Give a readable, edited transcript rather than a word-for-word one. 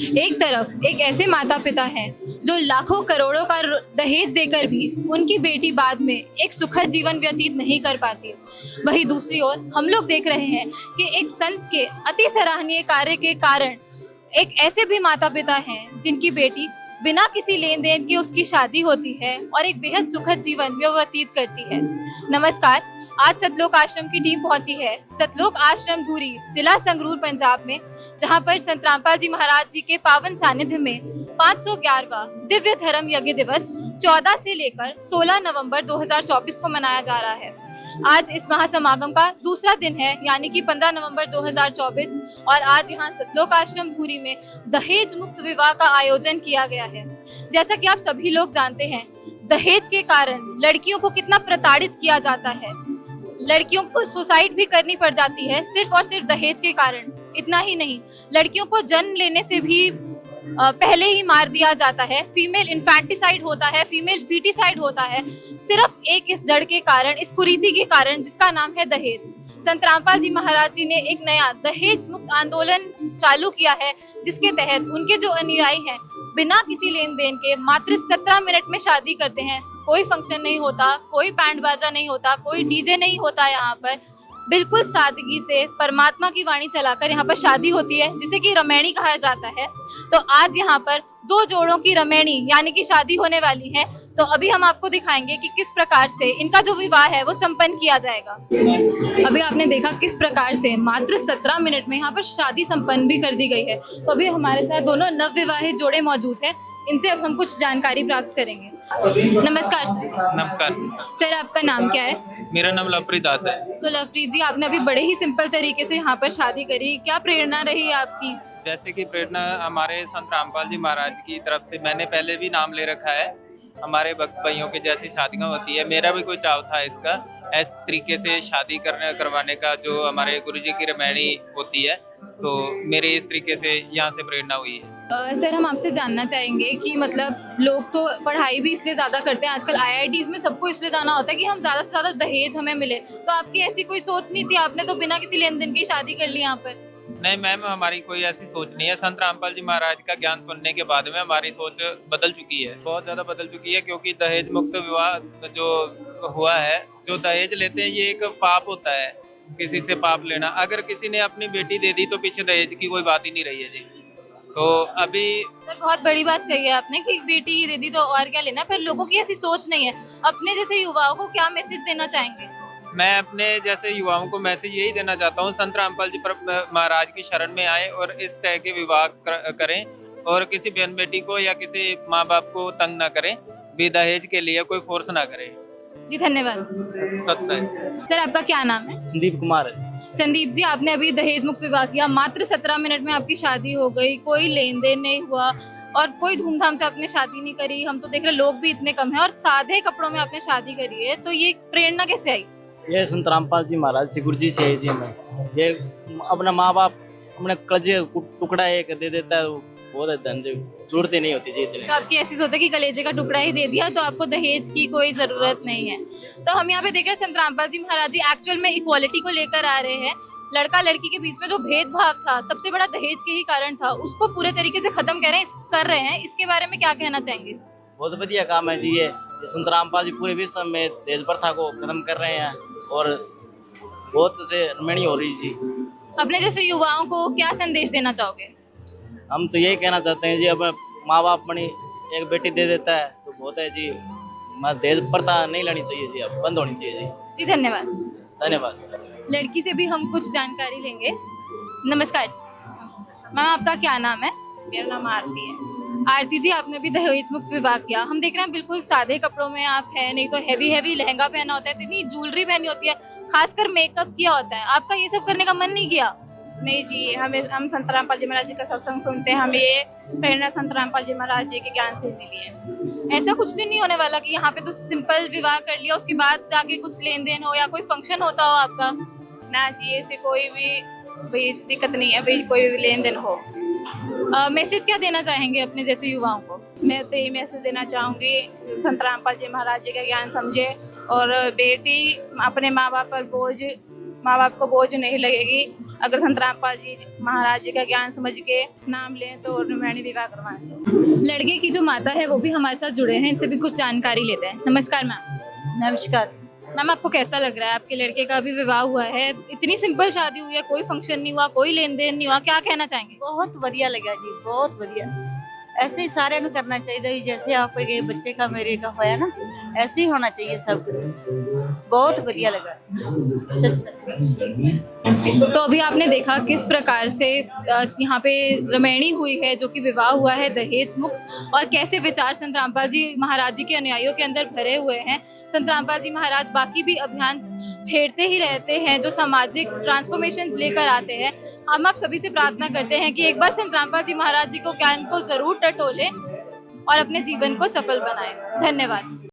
एक तरफ एक ऐसे माता पिता हैं जो लाखों करोड़ों का दहेज देकर भी उनकी बेटी बाद में एक सुखद जीवन व्यतीत नहीं कर पाती, वहीं दूसरी ओर हम लोग देख रहे हैं कि एक संत के अति सराहनीय कार्य के कारण एक ऐसे भी माता पिता हैं जिनकी बेटी बिना किसी लेन देन के उसकी शादी होती है और एक बेहद सुखद जीवन व्यतीत करती है। नमस्कार, आज सतलोक आश्रम की टीम पहुंची है सतलोक आश्रम धूरी, जिला संगरूर, पंजाब में, जहां पर संत रामपाल जी महाराज जी के पावन सानिध्य में 511वां दिव्य धर्म यज्ञ दिवस 14 से लेकर 16 नवंबर 2024 को मनाया जा रहा है। आज इस महासमागम का दूसरा दिन है, यानी कि 15 नवंबर 2024, और आज यहाँ सतलोक आश्रम धूरी में दहेज मुक्त विवाह का आयोजन किया गया है। जैसा कि आप सभी लोग जानते हैं, दहेज के कारण लड़कियों को कितना प्रताड़ित किया जाता है, लड़कियों को सुसाइड भी करनी पड़ जाती है सिर्फ और सिर्फ दहेज के कारण। इतना ही नहीं, लड़कियों को जन्म लेने से भी पहले ही मार दिया जाता है, फीमेल इन्फेंटिसाइड होता है, फीमेल फीटिसाइड होता है, सिर्फ एक इस जड़ के कारण, इस कुरीति के कारण जिसका नाम है दहेज। संत रामपाल जी महाराज जी ने एक नया दहेज मुक्त आंदोलन चालू किया है, जिसके तहत उनके जो अनुयायी हैं बिना किसी लेन देन के मात्र 17 मिनट में शादी करते हैं। कोई फंक्शन नहीं होता, कोई बैंड बाजा नहीं होता, कोई डीजे नहीं होता, यहाँ पर बिल्कुल सादगी से परमात्मा की वाणी चलाकर यहाँ पर शादी होती है, जिसे कि रमैणी कहा जाता है। तो आज यहाँ पर 2 जोड़ों की रमैणी यानी कि शादी होने वाली है। तो अभी हम आपको दिखाएंगे कि किस प्रकार से इनका जो विवाह है वो संपन्न किया जाएगा। अभी आपने देखा किस प्रकार से मात्र 17 मिनट में यहाँ पर शादी संपन्न भी कर दी गई है। तो अभी हमारे साथ दोनों नवविवाहित जोड़े मौजूद हैं, इनसे अब हम कुछ जानकारी प्राप्त करेंगे। नमस्कार सर। नमस्कार सर, आपका नाम क्या है? मेरा नाम लवप्रीत दास है। तो लवप्रीत जी, आपने अभी बड़े ही सिंपल तरीके से यहाँ पर शादी करी, क्या प्रेरणा रही आपकी? जैसे कि प्रेरणा हमारे संत रामपाल जी महाराज की तरफ से मैंने पहले भी नाम ले रखा है। हमारे भक्त भाइयों की जैसी शादियाँ होती है, मेरा भी कोई चाव था इसका, इस तरीके से शादी करवाने का, जो हमारे गुरुजी की रमैणी होती है, तो मेरे इस तरीके से यहाँ से प्रेरणा हुई है। सर, हम आपसे जानना चाहेंगे कि मतलब लोग तो पढ़ाई भी इसलिए ज़्यादा करते हैं आजकल, IITs में सबको इसलिए जाना होता है कि हम ज़्यादा से ज़्यादा दहेज हमें मिले, तो आपकी ऐसी कोई सोच नहीं थी? आपने तो बिना किसी लेन देन की शादी कर ली यहाँ पर। नहीं मैम, हमारी कोई ऐसी सोच नहीं है। संत रामपाल जी महाराज का ज्ञान सुनने के बाद में हमारी सोच बदल चुकी है, बहुत ज़्यादा बदल चुकी है, क्योंकि दहेज मुक्त विवाह जो हुआ है, जो दहेज लेते हैं ये एक पाप होता है, किसी से पाप लेना। अगर किसी ने अपनी बेटी दे दी तो पीछे दहेज की कोई बात ही नहीं रही है जी। तो अभी सर, बहुत बड़ी बात कही है आपने कि बेटी ही दे दी तो और क्या लेना, पर लोगों की ऐसी सोच नहीं है। अपने जैसे युवाओं को क्या मैसेज देना चाहेंगे? मैं अपने जैसे युवाओं को मैसेज यही देना चाहता हूँ, संत रामपाल जी महाराज की शरण में आए और इस तरह के विवाह करें, और किसी बहन बेटी को या किसी माँ बाप को तंग ना करें, भी दहेज के लिए कोई फोर्स ना करें। जी धन्यवाद। सर, आपका क्या नाम है? संदीप कुमार। संदीप जी, आपने अभी दहेज मुक्त विवाह किया, मात्र 17 मिनट में आपकी शादी हो गई, कोई लेन देन नहीं हुआ और कोई धूमधाम से आपने शादी नहीं करी। हम तो देख रहे लोग भी इतने कम हैं और सादे कपड़ों में आपने शादी करी है, तो ये प्रेरणा कैसे आई? ये संत रामपाल जी महाराज से गुरु जी से है जी। हमें ये अपना माँ बाप अपने कलेजे टुकड़ा एक दे देता है, बहुत है, धन जरूरतें नहीं होती जी इतनी। तो आपकी ऐसी सोचा कि कलेजे का टुकड़ा ही दे दिया तो आपको दहेज की कोई जरूरत नहीं है। तो हम यहाँ पे देख रहे हैं संत रामपाल जी महाराज जी एक्चुअल में इक्वालिटी को लेकर आ रहे हैं। लड़का लड़की के बीच में जो भेदभाव था, सबसे बड़ा दहेज के ही कारण था, उसको पूरे तरीके से खत्म कर रहे हैं। इसके बारे में क्या कहना चाहेंगे? बहुत बढ़िया काम है जी। ये संत रामपाल जी पूरे विश्व में दहेज प्रथा को खत्म कर रहे हैं और बहुत से रमणीय हो रही जी। अपने जैसे युवाओं को क्या संदेश देना चाहोगे? हम तो यही कहना चाहते हैं जी, अब माँ बाप अपनी एक बेटी दे देता है तो बहुत है जी, दहेज प्रथा नहीं लेनी चाहिए जी, अब बंद होनी चाहिए जी। जी धन्यवाद। धन्यवाद। लड़की से भी हम कुछ जानकारी लेंगे। नमस्कार मैम, आपका क्या नाम है? मेरा नाम आरती है। आरती जी, आपने भी दहेज मुक्त विवाह किया। हम देख रहे हैं बिल्कुल सादे कपड़ों में आप हैं, नहीं तो हैवी लहंगा पहना होता है, इतनी ज्वेलरी पहनी होती है, खासकर मेकअप किया होता है। आपका ये सब करने का मन नहीं किया? नहीं जी, हम संत रामपाल जी महाराज जी का सत्संग सुनते हैं, हमें ये प्रेरणा संत रामपाल जी महाराज जी के ज्ञान से मिली है। ऐसा कुछ तो नहीं होने वाला कि यहाँ पे तो सिंपल विवाह कर लिया, उसके बाद जाके कुछ लेन देन हो या कोई फंक्शन होता हो आपका? ना जी, ऐसी कोई भी दिक्कत नहीं है, भाई कोई भी लेन देन हो। मैसेज क्या देना चाहेंगे अपने जैसे युवाओं को? मैं तो यही मैसेज देना चाहूँगी, संत रामपाल जी महाराज जी का ज्ञान समझे और बेटी अपने माँ बाप पर बोझ माँ बाप को बोझ नहीं लगेगी। अगर संत रामपाल जी महाराज जी का ज्ञान समझ के नाम लें तो रामायणी विवाह करवाएं। लड़के की जो माता है वो भी हमारे साथ जुड़े हैं, इनसे भी कुछ जानकारी लेते हैं। नमस्कार मैम। नमस्कार। मैम आपको कैसा लग रहा है, आपके लड़के का अभी विवाह हुआ है, इतनी सिंपल शादी हुई है, कोई फंक्शन नहीं हुआ, कोई लेन देन नहीं हुआ, क्या कहना चाहेंगे? बहुत बढ़िया लगा जी, बहुत बढ़िया। ऐसे ही सारे ਨੂੰ करना चाहिए, जैसे आपके बच्चे का मेरे का होया ना, ऐसे ही होना चाहिए सब कुछ। बहुत बढ़िया लगा। तो अभी आपने देखा किस प्रकार से यहाँ पे रमैणी हुई है, जो कि विवाह हुआ है दहेज मुक्त, और कैसे विचार संत रामपाल जी महाराज जी के अनुयायियों के अंदर भरे हुए हैं। संत रामपाल जी महाराज बाकी भी अभियान छेड़ते ही रहते हैं जो सामाजिक ट्रांसफॉर्मेशंस लेकर आते हैं। हम आप सभी से प्रार्थना करते हैं कि एक बार संत रामपाल जी महाराज जी को ज्ञान को जरूर टटोलें और अपने जीवन को सफल बनाएं। धन्यवाद।